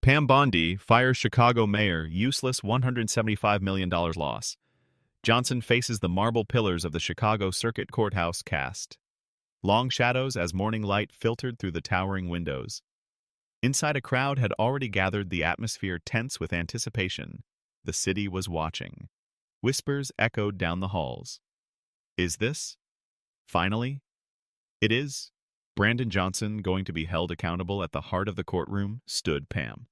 Pam Bondi fires Chicago mayor, useless $175 million loss. Johnson faces the marble pillars of the Chicago Circuit Courthouse cast. Long shadows as morning light filtered through the towering windows. Inside, a crowd had already gathered, the atmosphere tense with anticipation. The city was watching. Whispers echoed down the halls. Is this? Finally? It is. Brandon Johnson going to be held accountable. At the heart of the courtroom stood Pam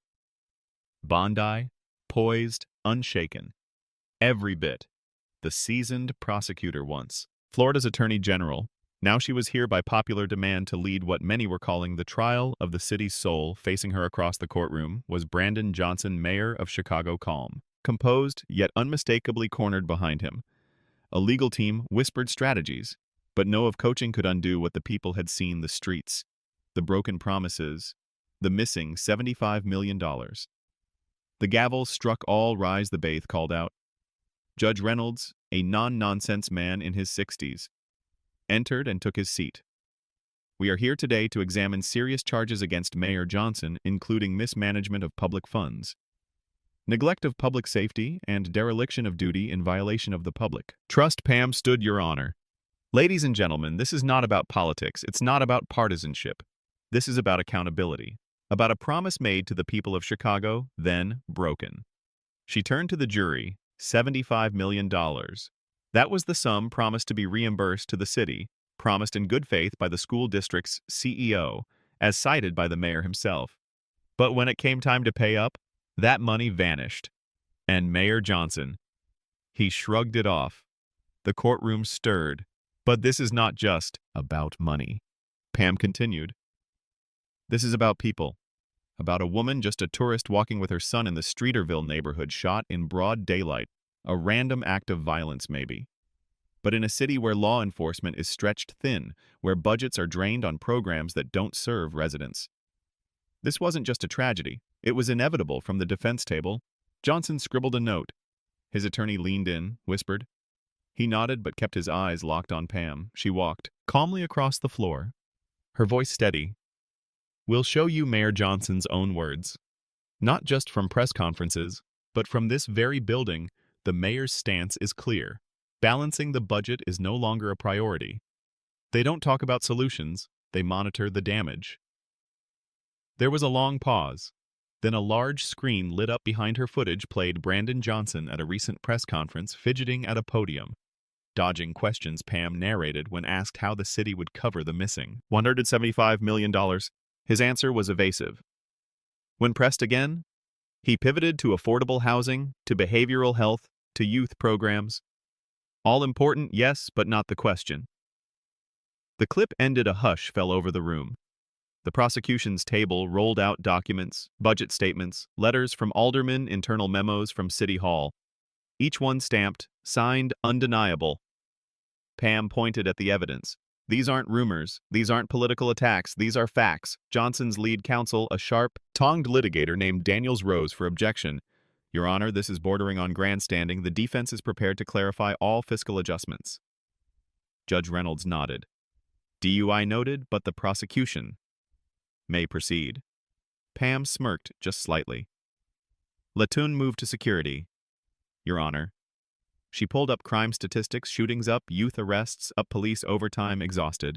Bondi, poised, unshaken. Every bit. The seasoned prosecutor once. Florida's Attorney General. Now she was here by popular demand to lead what many were calling the trial of the city's soul. Facing her across the courtroom was Brandon Johnson, mayor of Chicago, calm, composed, yet unmistakably cornered behind him. A legal team whispered strategies, but no of coaching could undo what the people had seen: the streets, the broken promises, the missing $75 million. The gavel struck. All rise. The bath called out. Judge Reynolds, a non-nonsense man in his 60s, entered and took his seat. We are here today to examine serious charges against Mayor Johnson, including mismanagement of public funds, neglect of public safety, and dereliction of duty in violation of the public trust. Pam stood. Your Honor. Ladies and gentlemen, this is not about politics. It's not about partisanship. This is about accountability, about a promise made to the people of Chicago, then broken. She turned to the jury. $75 million. That was the sum promised to be reimbursed to the city, promised in good faith by the school district's CEO, as cited by the mayor himself. But when it came time to pay up, that money vanished. And Mayor Johnson, he shrugged it off. The courtroom stirred. But this is not just about money. Pam continued. This is about people. About a woman, just a tourist walking with her son in the Streeterville neighborhood, shot in broad daylight. A random act of violence, maybe. But in a city where law enforcement is stretched thin, where budgets are drained on programs that don't serve residents. This wasn't just a tragedy. It was inevitable. From the defense table, Johnson scribbled a note. His attorney leaned in, whispered. He nodded but kept his eyes locked on Pam. She walked calmly across the floor, her voice steady. We'll show you Mayor Johnson's own words. Not just from press conferences, but from this very building. The mayor's stance is clear. Balancing the budget is no longer a priority. They don't talk about solutions, they monitor the damage. There was a long pause. Then a large screen lit up behind her. Footage played Brandon Johnson at a recent press conference, fidgeting at a podium. Dodging questions, Pam narrated when asked how the city would cover the missing $175 million. His answer was evasive. When pressed again, he pivoted to affordable housing, to behavioral health, to youth programs. All important, yes, but not the question. The clip ended. A hush fell over the room. The prosecution's table rolled out documents, budget statements, letters from aldermen, internal memos from City Hall. Each one stamped, signed, undeniable. Pam pointed at the evidence. These aren't rumors. These aren't political attacks. These are facts. Johnson's lead counsel, a sharp, tongued litigator named Daniels, rose for objection. Your Honor, this is bordering on grandstanding. The defense is prepared to clarify all fiscal adjustments. Judge Reynolds nodded. DUI noted, but the prosecution may proceed. Pam smirked just slightly. Latun moved to security. Your Honor. She pulled up crime statistics, shootings up, youth arrests up, police overtime, exhausted.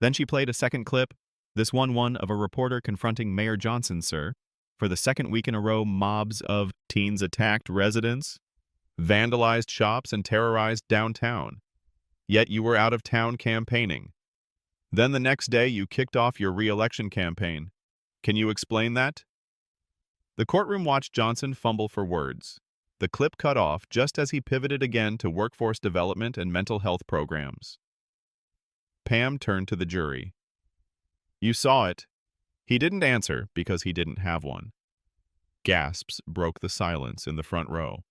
Then she played a second clip, this one of a reporter confronting Mayor Johnson, sir. For the second week in a row, mobs of teens attacked residents, vandalized shops, and terrorized downtown. Yet you were out of town campaigning. Then the next day you kicked off your re-election campaign. Can you explain that? The courtroom watched Johnson fumble for words. The clip cut off just as he pivoted again to workforce development and mental health programs. Pam turned to the jury. You saw it. He didn't answer because he didn't have one. Gasps broke the silence in the front row.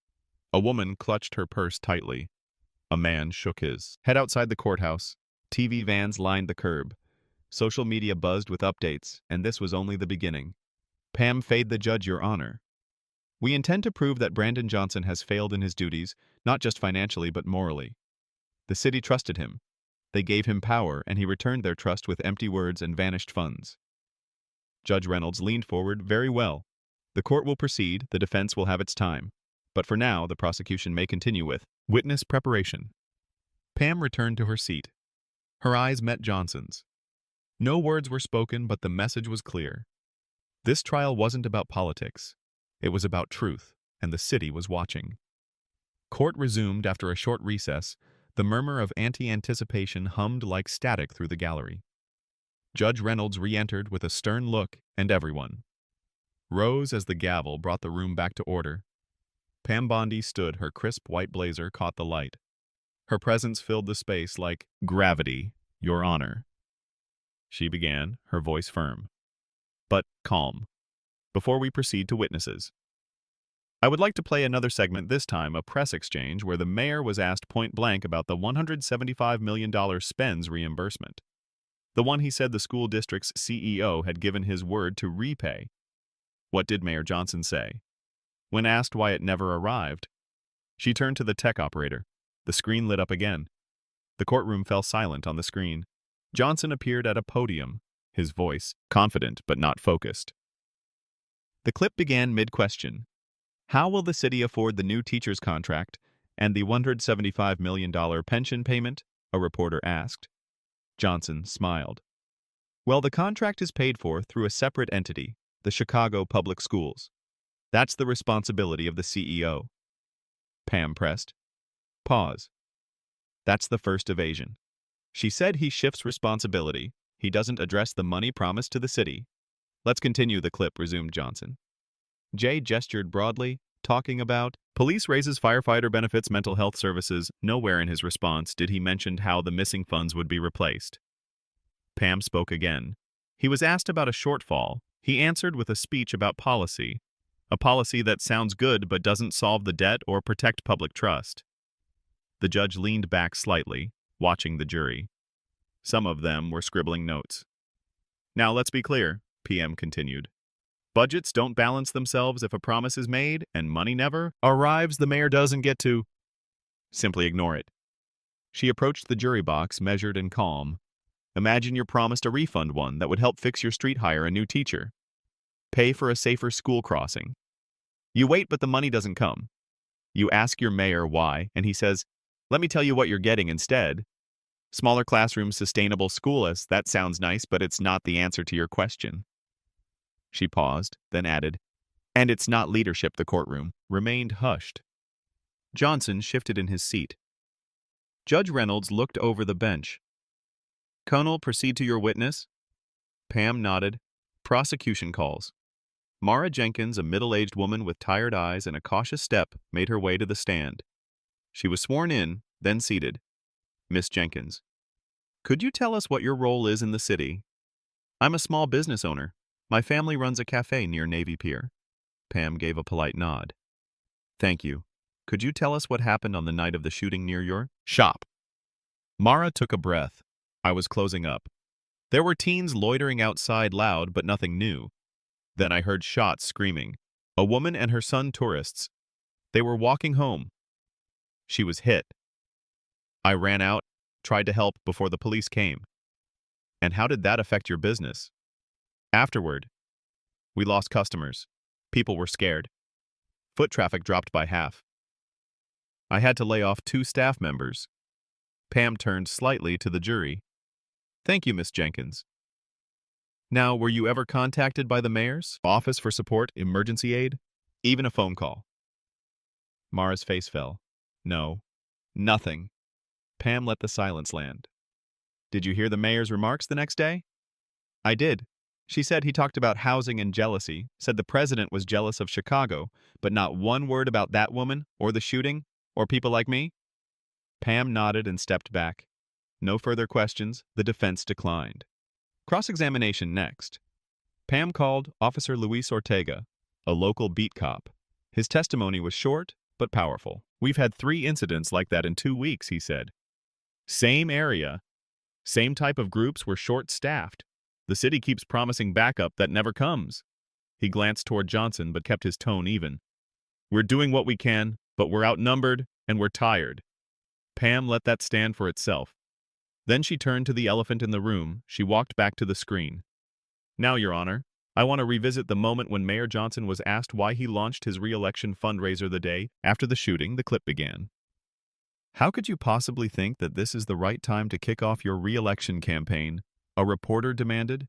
A woman clutched her purse tightly. A man shook his head. Outside the courthouse, TV vans lined the curb. Social media buzzed with updates, and this was only the beginning. Pam fade the judge. Your Honor. We intend to prove that Brandon Johnson has failed in his duties, not just financially but morally. The city trusted him. They gave him power, and he returned their trust with empty words and vanished funds. Judge Reynolds leaned forward. Very well. The court will proceed, the defense will have its time. But for now, the prosecution may continue with witness preparation. Pam returned to her seat. Her eyes met Johnson's. No words were spoken, but the message was clear. This trial wasn't about politics. It was about truth, and the city was watching. Court resumed after a short recess. The murmur of anticipation hummed like static through the gallery. Judge Reynolds re-entered with a stern look, and everyone rose as the gavel brought the room back to order. Pam Bondi stood, her crisp white blazer caught the light. Her presence filled the space like gravity, Your Honor. She began, her voice firm, but calm. Before we proceed to witnesses, I would like to play another segment, this time a press exchange where the mayor was asked point-blank about the $175 million spends reimbursement. The one he said the school district's CEO had given his word to repay. What did Mayor Johnson say? When asked why it never arrived, she turned to the tech operator. The screen lit up again. The courtroom fell silent on the screen. Johnson appeared at a podium, his voice confident but not focused. The clip began mid-question. How will the city afford the new teacher's contract and the $175 million pension payment? A reporter asked. Johnson smiled. Well, the contract is paid for through a separate entity, the Chicago Public Schools. That's the responsibility of the CEO. Pam pressed. Pause. That's the first evasion. She said he shifts responsibility. He doesn't address the money promised to the city. Let's continue the clip, resumed Johnson. Jay gestured broadly, talking about police raises firefighter benefits, mental health services. Nowhere in his response did he mention how the missing funds would be replaced. Pam spoke again. He was asked about a shortfall. He answered with a speech about policy. A policy that sounds good but doesn't solve the debt or protect public trust. The judge leaned back slightly, watching the jury. Some of them were scribbling notes. Now let's be clear, PM continued. Budgets don't balance themselves if a promise is made and money never arrives. The mayor doesn't get to simply ignore it. She approached the jury box, measured and calm. Imagine you're promised a refund, one that would help fix your street, hire a new teacher, pay for a safer school crossing. You wait, but the money doesn't come. You ask your mayor why, and he says, let me tell you what you're getting instead. Smaller classrooms, sustainable schools. That sounds nice, but it's not the answer to your question. She paused, then added, and it's not leadership. The courtroom remained hushed. Johnson shifted in his seat. Judge Reynolds looked over the bench. Colonel, proceed to your witness. Pam nodded. Prosecution calls. Mara Jenkins, a middle-aged woman with tired eyes and a cautious step, made her way to the stand. She was sworn in, then seated. Miss Jenkins, could you tell us what your role is in the city? I'm a small business owner. My family runs a cafe near Navy Pier. Pam gave a polite nod. Thank you. Could you tell us what happened on the night of the shooting near your shop? Mara took a breath. I was closing up. There were teens loitering outside, loud but nothing new. Then I heard shots, screaming. A woman and her son, tourists. They were walking home. She was hit. I ran out, tried to help before the police came. And how did that affect your business? Afterward, we lost customers. People were scared. Foot traffic dropped by half. I had to lay off 2 staff members. Pam turned slightly to the jury. Thank you, Miss Jenkins. Now, were you ever contacted by the mayor's office for support, emergency aid, even a phone call? Mara's face fell. No, nothing. Pam let the silence land. Did you hear the mayor's remarks the next day? I did. She said he talked about housing and jealousy, said the president was jealous of Chicago, but not one word about that woman, or the shooting, or people like me. Pam nodded and stepped back. No further questions, the defense declined. Cross-examination next. Pam called Officer Luis Ortega, a local beat cop. His testimony was short, but powerful. We've had 3 incidents like that in 2 weeks, he said. Same area, same type of groups, were short-staffed. The city keeps promising backup that never comes. He glanced toward Johnson but kept his tone even. We're doing what we can, but we're outnumbered and we're tired. Pam let that stand for itself. Then she turned to the elephant in the room. She walked back to the screen. Now, Your Honor, I want to revisit the moment when Mayor Johnson was asked why he launched his re-election fundraiser the day after the shooting. The clip began. How could you possibly think that this is the right time to kick off your re-election campaign? A reporter demanded.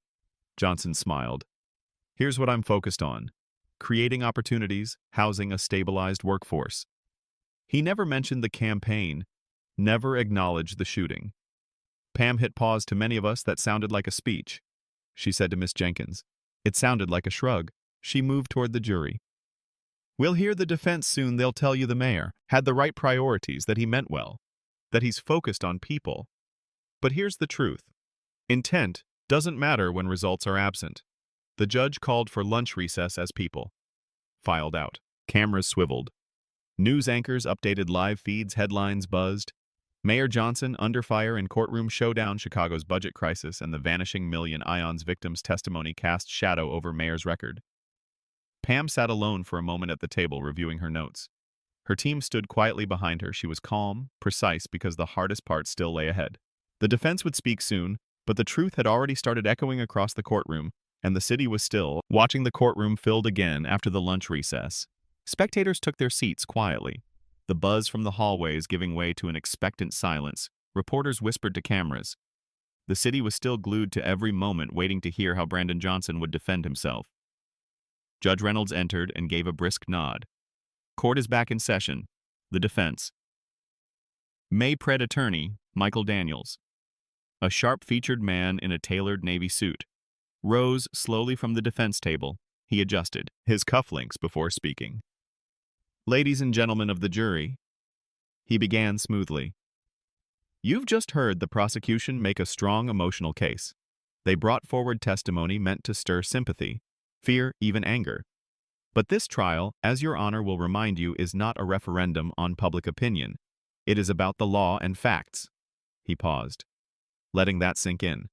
Johnson smiled. Here's what I'm focused on: creating opportunities, housing a stabilized workforce. He never mentioned the campaign, never acknowledged the shooting. Pam hit pause. To many of us, that sounded like a speech. She said to Miss Jenkins. It sounded like a shrug. She moved toward the jury. We'll hear the defense soon. They'll tell you the mayor had the right priorities, that he meant well, that he's focused on people. But here's the truth. Intent doesn't matter when results are absent. The judge called for lunch recess as people filed out. Cameras swiveled. News anchors updated live feeds, headlines buzzed. Mayor Johnson under fire in courtroom showdown. Chicago's budget crisis and the vanishing million ions victims' testimony cast shadow over mayor's record. Pam sat alone for a moment at the table, reviewing her notes. Her team stood quietly behind her. She was calm, precise, because the hardest part still lay ahead. The defense would speak soon, but the truth had already started echoing across the courtroom, and the city was still watching. The courtroom filled again after the lunch recess. Spectators took their seats quietly, the buzz from the hallways giving way to an expectant silence. Reporters whispered to cameras. The city was still glued to every moment, waiting to hear how Brandon Johnson would defend himself. Judge Reynolds entered and gave a brisk nod. Court is back in session. The defense. May Pred attorney, Michael Daniels, a sharp-featured man in a tailored navy suit, rose slowly from the defense table. He adjusted his cufflinks before speaking. Ladies and gentlemen of the jury, he began smoothly. You've just heard the prosecution make a strong emotional case. They brought forward testimony meant to stir sympathy, fear, even anger. But this trial, as Your Honor will remind you, is not a referendum on public opinion. It is about the law and facts. He paused, letting that sink in.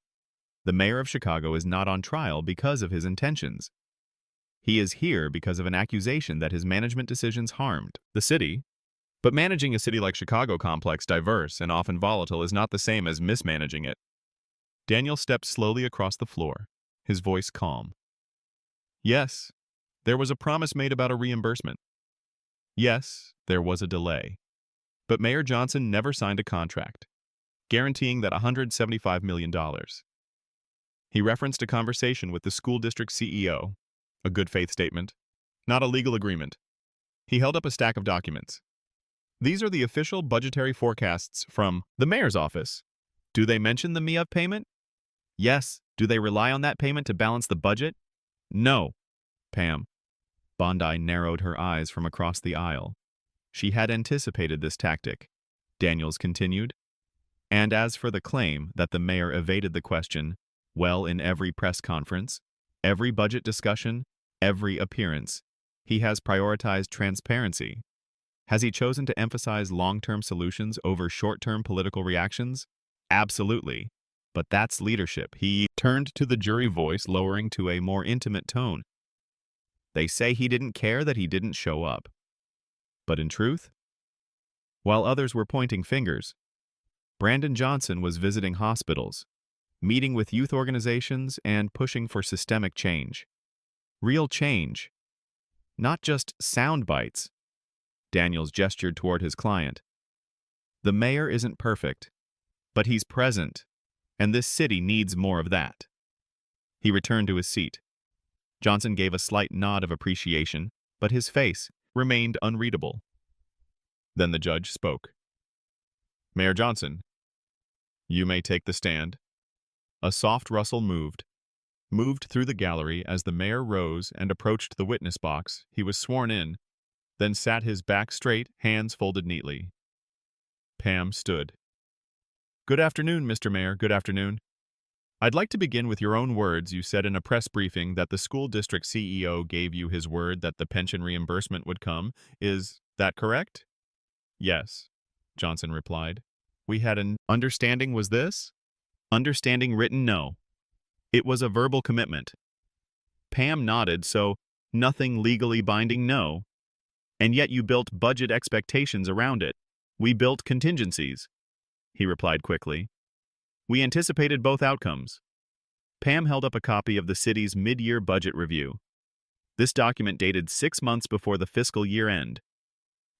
The mayor of Chicago is not on trial because of his intentions. He is here because of an accusation that his management decisions harmed the city. But managing a city like Chicago, complex, diverse, and often volatile, is not the same as mismanaging it. Daniel stepped slowly across the floor, his voice calm. Yes, there was a promise made about a reimbursement. Yes, there was a delay. But Mayor Johnson never signed a contract, guaranteeing that $175 million. He referenced a conversation with the school district CEO, a good faith statement, not a legal agreement. He held up a stack of documents. These are the official budgetary forecasts from the mayor's office. Do they mention the MEAP payment? Yes. Do they rely on that payment to balance the budget? No. Pam Bondi narrowed her eyes from across the aisle. She had anticipated this tactic. Daniels continued. And as for the claim that the mayor evaded the question, well, in every press conference, every budget discussion, every appearance, he has prioritized transparency. Has he chosen to emphasize long-term solutions over short-term political reactions? Absolutely. But that's leadership. He turned to the jury, voice lowering to a more intimate tone. They say he didn't care, that he didn't show up. But in truth, while others were pointing fingers, Brandon Johnson was visiting hospitals, meeting with youth organizations, and pushing for systemic change. Real change. Not just sound bites. Daniels gestured toward his client. The mayor isn't perfect, but he's present, and this city needs more of that. He returned to his seat. Johnson gave a slight nod of appreciation, but his face remained unreadable. Then the judge spoke. Mayor Johnson, you may take the stand. A soft rustle moved through the gallery as the mayor rose and approached the witness box. He was sworn in, then sat his back straight, hands folded neatly. Pam stood. Good afternoon, Mr. Mayor. Good afternoon. I'd like to begin with your own words. You said in a press briefing that the school district CEO gave you his word that the pension reimbursement would come. Is that correct? Yes, Johnson replied. We had an understanding. Was this? Understanding written? No. It was a verbal commitment. Pam nodded. So, nothing legally binding? No. And yet you built budget expectations around it. We built contingencies, he replied quickly. We anticipated both outcomes. Pam held up a copy of the city's mid-year budget review. This document, dated 6 months before the fiscal year end,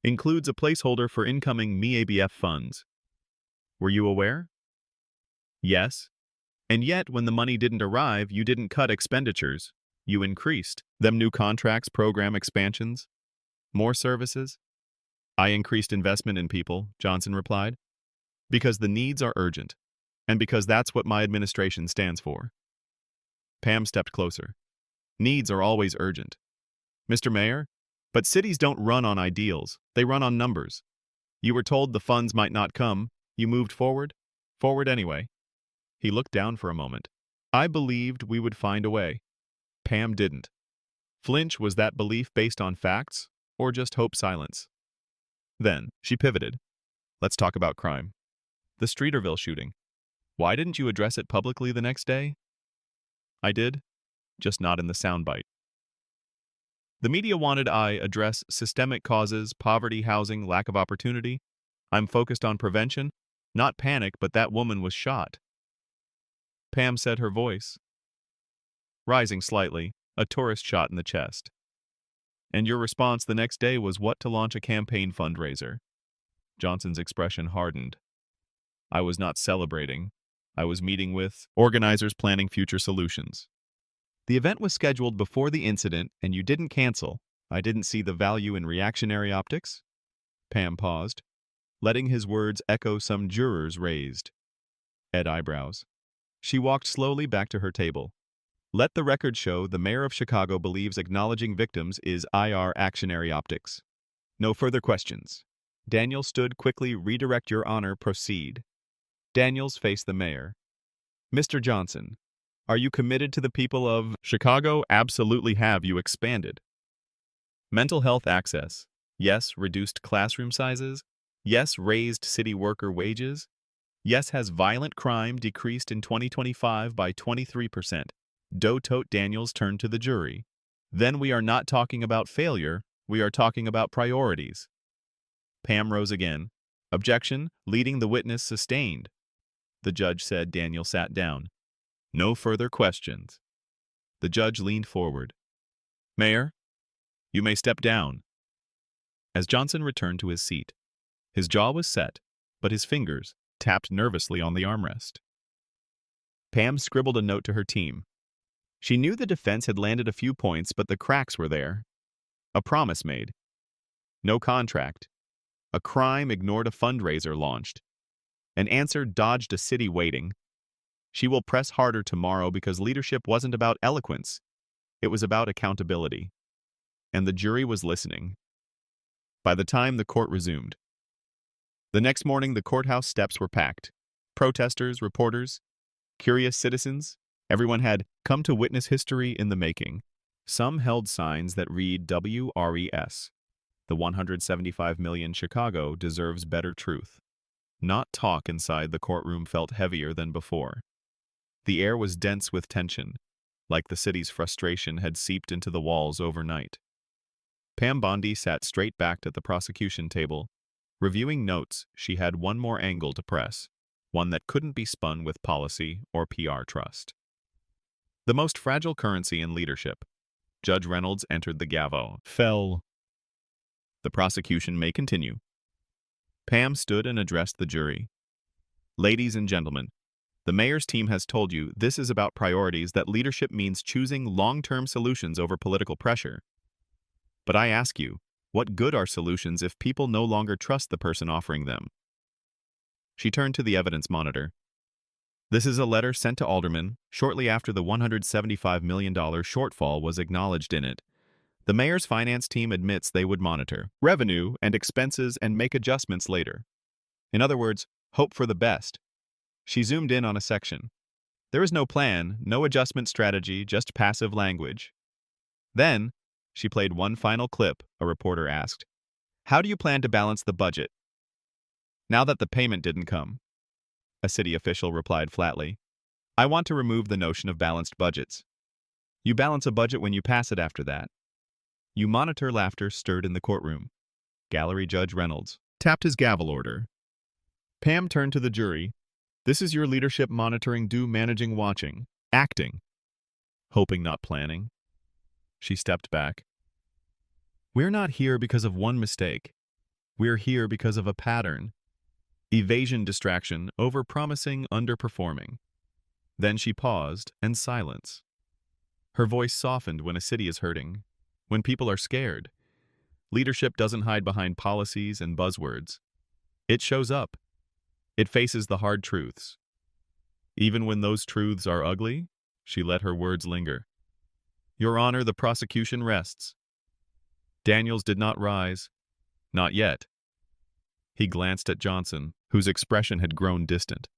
includes a placeholder for incoming MEABF funds. Were you aware? Yes. And yet, when the money didn't arrive, you didn't cut expenditures. You increased them. New contracts, program expansions, more services. I increased investment in people, Johnson replied, because the needs are urgent, and because that's what my administration stands for. Pam stepped closer. Needs are always urgent. Mr. Mayor, but cities don't run on ideals, they run on numbers. You were told the funds might not come, you moved forward anyway. He looked down for a moment. I believed we would find a way. Pam didn't. Flinch, was that belief based on facts, or just hope silence? Then, she pivoted. Let's talk about crime. The Streeterville shooting. Why didn't you address it publicly the next day? I did, just not in the soundbite. The media wanted I address systemic causes, poverty, housing, lack of opportunity. I'm focused on prevention, not panic, but that woman was shot. Pam said, her voice rising slightly, a tourist shot in the chest. And your response the next day was what? To launch a campaign fundraiser. Johnson's expression hardened. I was not celebrating. I was meeting with organizers planning future solutions. The event was scheduled before the incident, and you didn't cancel. I didn't see the value in reactionary optics. Pam paused, letting his words echo some jurors' raised eyebrows. She walked slowly back to her table. Let the record show the mayor of Chicago believes acknowledging victims is IR actionary optics. No further questions. Daniel stood quickly. Redirect, Your Honor, proceed. Daniels faced the mayor. Mr. Johnson, are you committed to the people of Chicago? Absolutely. Have you expanded mental health access? Yes. Reduced classroom sizes? Yes. Raised city worker wages? Yes. Has violent crime decreased in 2025 by 23%? Tote. Daniels turned to the jury. Then we are not talking about failure, we are talking about priorities. Pam rose again. Objection. Leading the witness sustained. The judge said. Daniel sat down. No further questions. The judge leaned forward. Mayor, you may step down. As Johnson returned to his seat, his jaw was set, but his fingers tapped nervously on the armrest. Pam scribbled a note to her team. She knew the defense had landed a few points, but the cracks were there. A promise made. No contract. A crime ignored, a fundraiser launched. An answer dodged, a city waiting. She will press harder tomorrow because leadership wasn't about eloquence. It was about accountability. And the jury was listening. By the time the court resumed. The next morning, the courthouse steps were packed. Protesters, reporters, curious citizens, everyone had come to witness history in the making. Some held signs that read WRES. The 175 million Chicago deserves better truth. Not talk. Inside, the courtroom felt heavier than before. The air was dense with tension, like the city's frustration had seeped into the walls overnight. Pam Bondi sat straight-backed at the prosecution table. Reviewing notes, she had one more angle to press, one that couldn't be spun with policy or PR trust. The most fragile currency in leadership. Judge Reynolds entered the gavel. Fell. The prosecution may continue. Pam stood and addressed the jury. Ladies and gentlemen, the mayor's team has told you this is about priorities, that leadership means choosing long-term solutions over political pressure. But I ask you, what good are solutions if people no longer trust the person offering them? She turned to the evidence monitor. This is a letter sent to aldermen shortly after the $175 million shortfall was acknowledged in it. The mayor's finance team admits they would monitor revenue and expenses and make adjustments later. In other words, hope for the best. She zoomed in on a section. There is no plan, no adjustment strategy, just passive language. Then, she played one final clip. A reporter asked, "How do you plan to balance the budget now that the payment didn't come?" A city official replied flatly, "I want to remove the notion of balanced budgets. You balance a budget when you pass it after that." You monitor. Laughter stirred in the courtroom. Gallery Judge Reynolds tapped his gavel order. Pam turned to the jury. This is your leadership monitoring, managing, watching. Acting. Hoping, not planning. She stepped back. We're not here because of one mistake. We're here because of a pattern. Evasion, distraction, overpromising, underperforming. Then she paused, and silence. Her voice softened when a city is hurting, when people are scared. Leadership doesn't hide behind policies and buzzwords. It shows up. It faces the hard truths. Even when those truths are ugly, she let her words linger. Your Honor, the prosecution rests. Daniels did not rise. Not yet. He glanced at Johnson, whose expression had grown distant.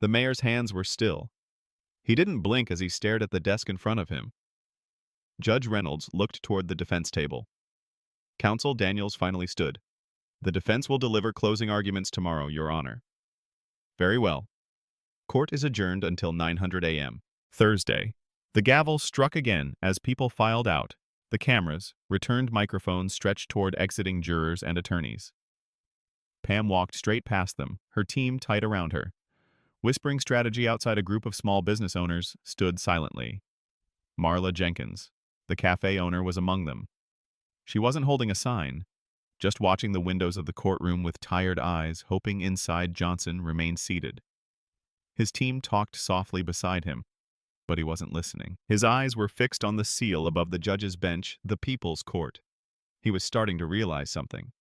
The mayor's hands were still. He didn't blink as he stared at the desk in front of him. Judge Reynolds looked toward the defense table. Counsel Daniels finally stood. The defense will deliver closing arguments tomorrow, Your Honor. Very well. Court is adjourned until 900 a.m. Thursday. The gavel struck again as people filed out. The cameras, returned microphones stretched toward exiting jurors and attorneys. Pam walked straight past them, her team tight around her. Whispering strategy outside a group of small business owners, stood silently. Marla Jenkins, the cafe owner, was among them. She wasn't holding a sign, just watching the windows of the courtroom with tired eyes, hoping inside Johnson remained seated. His team talked softly beside him, but he wasn't listening. His eyes were fixed on the seal above the judge's bench, the People's Court. He was starting to realize something.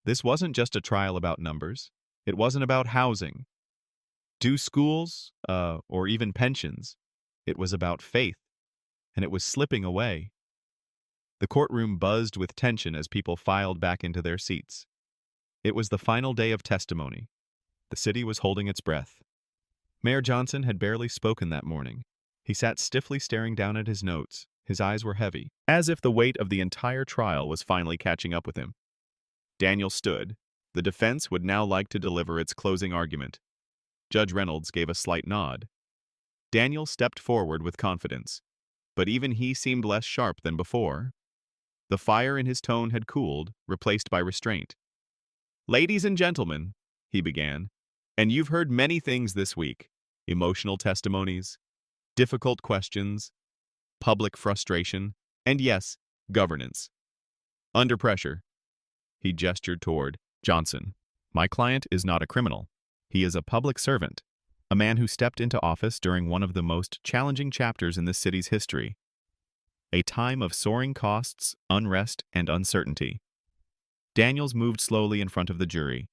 This wasn't just a trial about numbers. It wasn't about housing, due schools, or even pensions. It was about faith, and it was slipping away. The courtroom buzzed with tension as people filed back into their seats. It was the final day of testimony. The city was holding its breath. Mayor Johnson had barely spoken that morning. He sat stiffly staring down at his notes. His eyes were heavy, as if the weight of the entire trial was finally catching up with him. Daniel stood. The defense would now like to deliver its closing argument. Judge Reynolds gave a slight nod. Daniel stepped forward with confidence, but even he seemed less sharp than before. The fire in his tone had cooled, replaced by restraint. Ladies and gentlemen, he began, and you've heard many things this week. Emotional testimonies, difficult questions, public frustration, and yes, governance. Under pressure. He gestured toward Johnson. My client is not a criminal. He is a public servant, a man who stepped into office during one of the most challenging chapters in this city's history. A time of soaring costs, unrest, and uncertainty. Daniels moved slowly in front of the jury.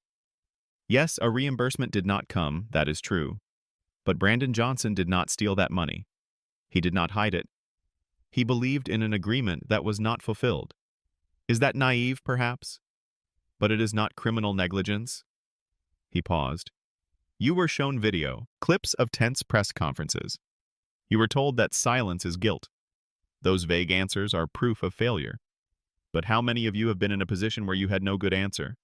Yes, a reimbursement did not come, that is true. But Brandon Johnson did not steal that money. He did not hide it. He believed in an agreement that was not fulfilled. Is that naive, perhaps? But it is not criminal negligence. He paused. You were shown video, clips of tense press conferences. You were told that silence is guilt. Those vague answers are proof of failure. But how many of you have been in a position where you had no good answer?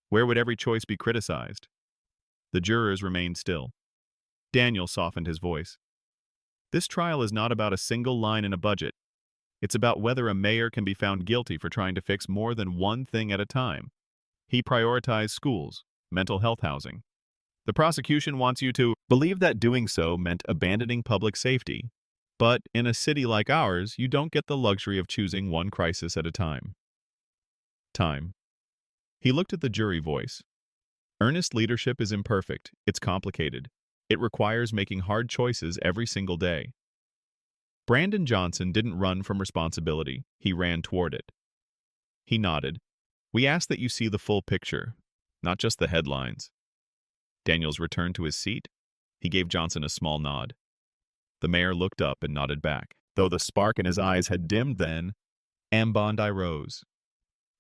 Where would every choice be criticized? The jurors remained still. Daniel softened his voice. This trial is not about a single line in a budget. It's about whether a mayor can be found guilty for trying to fix more than one thing at a time. He prioritized schools, mental health housing. The prosecution wants you to believe that doing so meant abandoning public safety. But in a city like ours, you don't get the luxury of choosing one crisis at a time. He looked at the jury voice. Earnest leadership is imperfect. It's complicated. It requires making hard choices every single day. Brandon Johnson didn't run from responsibility. He ran toward it. He nodded. We ask that you see the full picture, not just the headlines. Daniels returned to his seat. He gave Johnson a small nod. The mayor looked up and nodded back. Though the spark in his eyes had dimmed then, Pam Bondi rose.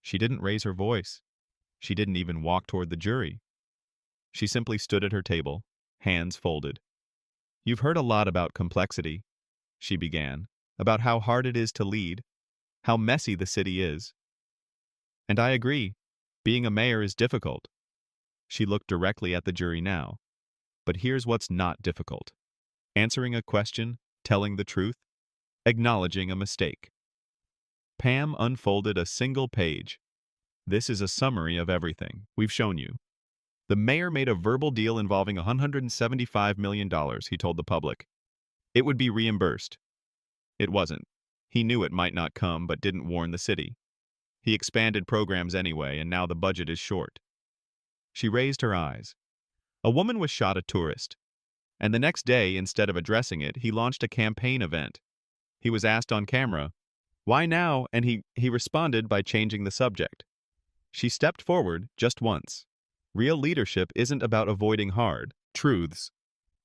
She didn't raise her voice. She didn't even walk toward the jury. She simply stood at her table, hands folded. You've heard a lot about complexity, she began, about how hard it is to lead, how messy the city is. And I agree, being a mayor is difficult. She looked directly at the jury now. But here's what's not difficult. Answering a question, telling the truth, acknowledging a mistake. Pam unfolded a single page. This is a summary of everything we've shown you. The mayor made a verbal deal involving $175 million, he told the public. It would be reimbursed. It wasn't. He knew it might not come, but didn't warn the city. He expanded programs anyway, and now the budget is short. She raised her eyes. A woman was shot a tourist. And the next day, instead of addressing it, he launched a campaign event. He was asked on camera, "Why now?" And he responded by changing the subject. She stepped forward just once. Real leadership isn't about avoiding hard truths.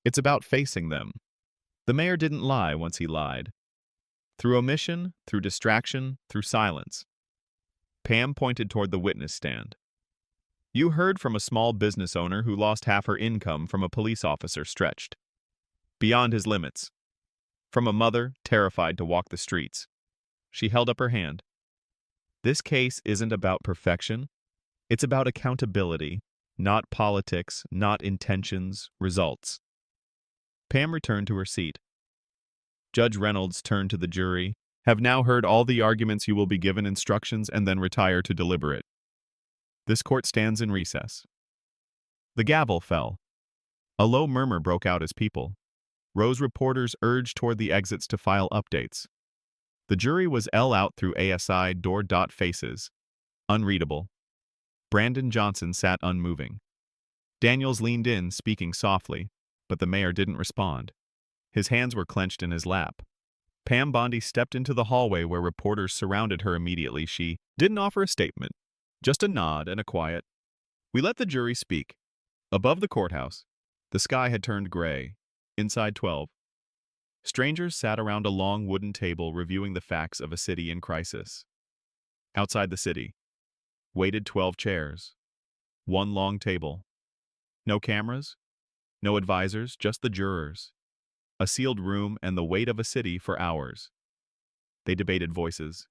It's about facing them. The mayor didn't lie once he lied. Through omission, through distraction, through silence. Pam pointed toward the witness stand. You heard from a small business owner who lost half her income from a police officer stretched beyond his limits. From a mother terrified to walk the streets. She held up her hand. This case isn't about perfection. It's about accountability, not politics, not intentions, results. Pam returned to her seat. Judge Reynolds turned to the jury. Have now heard all the arguments. You will be given instructions and then retire to deliberate. This court stands in recess. The gavel fell. A low murmur broke out as people rose. Reporters urged toward the exits to file updates. The jury was out through ASI door. Faces. Unreadable. Brandon Johnson sat unmoving. Daniels leaned in, speaking softly, but the mayor didn't respond. His hands were clenched in his lap. Pam Bondi stepped into the hallway where reporters surrounded her immediately. She didn't offer a statement, just a nod and a quiet. We let the jury speak. Above the courthouse, the sky had turned gray. Inside 12. Strangers sat around a long wooden table reviewing the facts of a city in crisis. Outside the city, waited 12 chairs. One long table. No cameras, no advisors, just the jurors. A sealed room and the weight of a city for hours. They debated voices.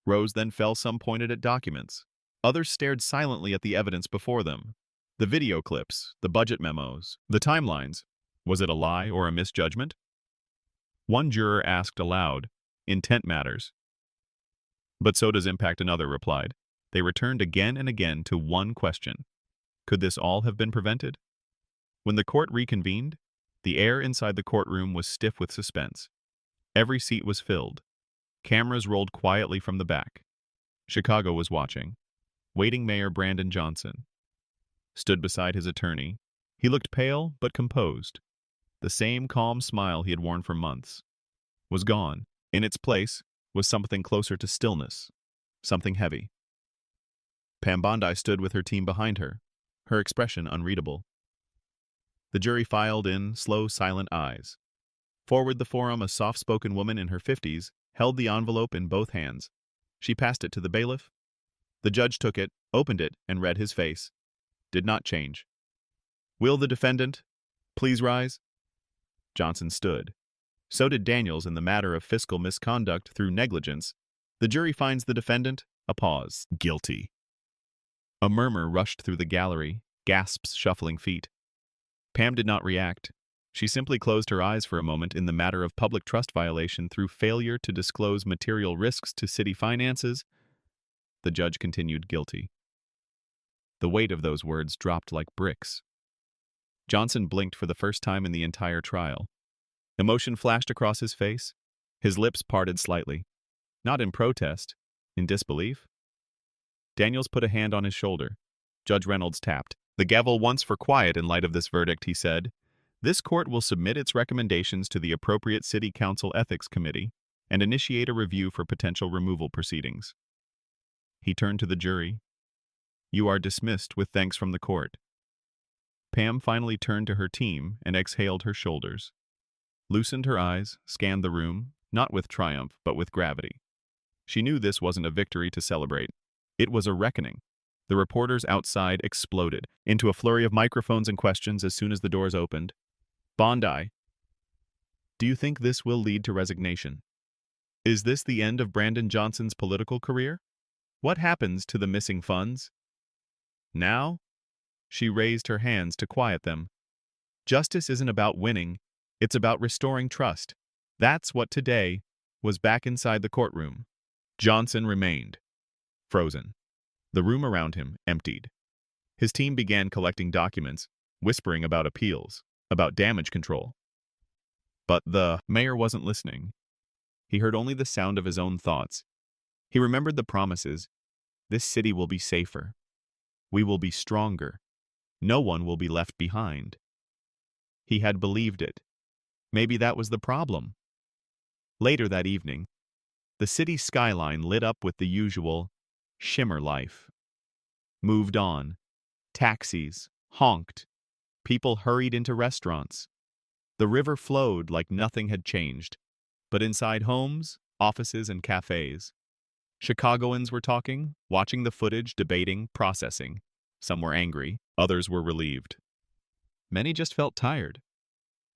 Rose then fell. Some pointed at documents. Others stared silently at the evidence before them. The video clips, the budget memos, the timelines. Was it a lie or a misjudgment? One juror asked aloud, "Intent matters." But so does impact, another replied. They returned again and again to one question. Could this all have been prevented? When the court reconvened, the air inside the courtroom was stiff with suspense. Every seat was filled. Cameras rolled quietly from the back. Chicago was watching. Waiting Mayor Brandon Johnson stood beside his attorney. He looked pale but composed. The same calm smile he had worn for months was gone. In its place was something closer to stillness, something heavy. Pam Bondi stood with her team behind her, her expression unreadable. The jury filed in, slow, silent eyes. Forward the forum, a soft-spoken woman in her 50s held the envelope in both hands. She passed it to the bailiff. The judge took it, opened it, and read his face. Did not change. Will the defendant please rise? Johnson stood. So did Daniels in the matter of fiscal misconduct through negligence. The jury finds the defendant. A pause. Guilty. A murmur rushed through the gallery, gasps, shuffling feet. Pam did not react. She simply closed her eyes for a moment. In the matter of public trust violation through failure to disclose material risks to city finances, the judge continued. Guilty. The weight of those words dropped like bricks. Johnson blinked for the first time in the entire trial. Emotion flashed across his face. His lips parted slightly. Not in protest, in disbelief. Daniels put a hand on his shoulder. Judge Reynolds tapped. The gavel once for quiet in light of this verdict, he said. This court will submit its recommendations to the appropriate City Council Ethics Committee and initiate a review for potential removal proceedings. He turned to the jury. You are dismissed with thanks from the court. Pam finally turned to her team and exhaled her shoulders. Loosened her eyes, scanned the room, not with triumph, but with gravity. She knew this wasn't a victory to celebrate. It was a reckoning. The reporters outside exploded into a flurry of microphones and questions as soon as the doors opened. Bondi, do you think this will lead to resignation? Is this the end of Brandon Johnson's political career? What happens to the missing funds? Now? She raised her hands to quiet them. Justice isn't about winning, it's about restoring trust. That's what today was back inside the courtroom. Johnson remained frozen. The room around him emptied. His team began collecting documents, whispering about appeals, about damage control. But the mayor wasn't listening. He heard only the sound of his own thoughts. He remembered the promises. This city will be safer. We will be stronger. No one will be left behind. He had believed it. Maybe that was the problem. Later that evening, the city skyline lit up with the usual shimmer life. Moved on. Taxis honked. People hurried into restaurants. The river flowed like nothing had changed. But inside homes, offices, and cafes, Chicagoans were talking, watching the footage, debating, processing. Some were angry, others were relieved. Many just felt tired.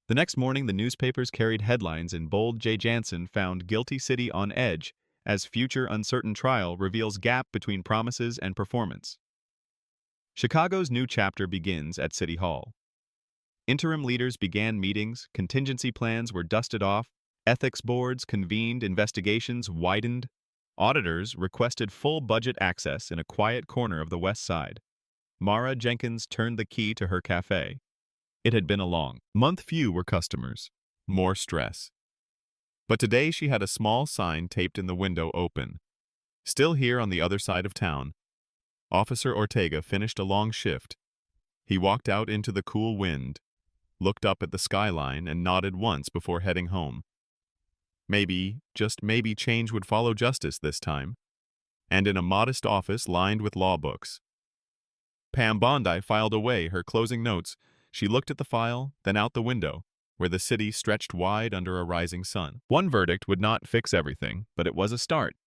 The next morning, the newspapers carried headlines in bold. J. Jansen found guilty city on edge as future uncertain trial reveals gap between promises and performance. Chicago's new chapter begins at City Hall. Interim leaders began meetings, contingency plans were dusted off, ethics boards convened, investigations widened. Auditors requested full budget access in a quiet corner of the West Side. Mara Jenkins turned the key to her cafe. It had been a long month. Few were customers. More stress. But today she had a small sign taped in the window open. Still here on the other side of town. Officer Ortega finished a long shift. He walked out into the cool wind, looked up at the skyline, and nodded once before heading home. Maybe, just maybe, change would follow justice this time. And in a modest office lined with law books, Pam Bondi filed away her closing notes. She looked at the file, then out the window, where the city stretched wide under a rising sun. One verdict would not fix everything, but it was a start.